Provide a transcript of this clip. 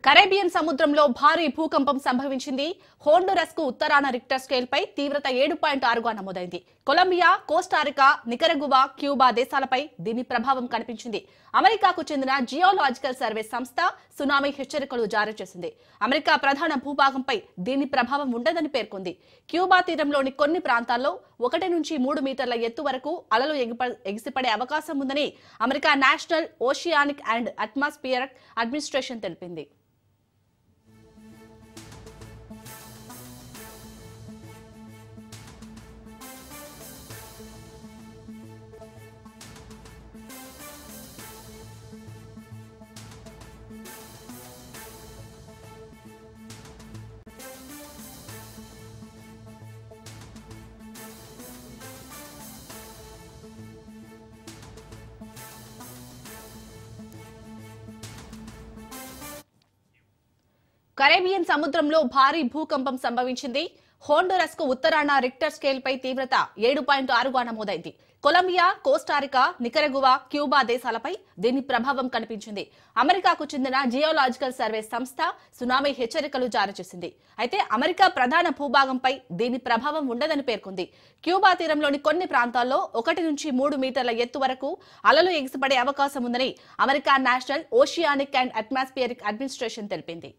Caribbean సముద్రంలో భారీ భూకంపం సంభవించింది. హోండురస్ కు ఉత్తరాన రిక్టర్ స్కేల్ పై తీవ్రత 7.6గా నమోదైంది. కొలంబియా, కోస్టారికా, నికరగువా, క్యూబా దేశాలపై దీని ప్రభావం కనిపించింది. అమెరికాకు చెందిన జియోలాజికల్ సర్వే సంస్థ సునామీ హెచ్చరికలు జారీ చేసింది. అమెరికా ప్రధాన భూభాగంపై దీని ప్రభావం ఉండదని పేర్కొంది. క్యూబా తీరంలోని కొన్ని ప్రాంతాల్లో 1 నుంచి 3 మీటర్ల ఎత్తు వరకు అలలు ఎగిసిపడే అవకాశం ఉందని America national oceanic and atmospheric administration తెలిపింది. కరేబియన్ సముద్రంలో భారీ భూకంపం సంభవించింది. హోండురస్ కు ఉత్తరాన రిక్టర్ స్కేల్ పై తీవ్రత 7.6గా నమోదైంది. కొలంబియా, కోస్టారికా, నికరగువా, క్యూబా దేశాలపై దీని ప్రభావం కనిపించింది. అమెరికాకు చెందిన జియోలాజికల్ సర్వే సంస్థ సునామీ హెచ్చరికలు జారీ చేసింది. అయితే అమెరికా ప్రధాన భూభాగంపై దీని ప్రభావం ఉండదని పేర్కొంది. క్యూబా తీరంలోని కొన్ని ప్రాంతాల్లో 1 నుంచి 3 మీటర్ల ఎత్తు వరకు అలలు ఎగిసిపడే అవకాశం ఉందని America national oceanic and atmospheric administration తెలిపింది.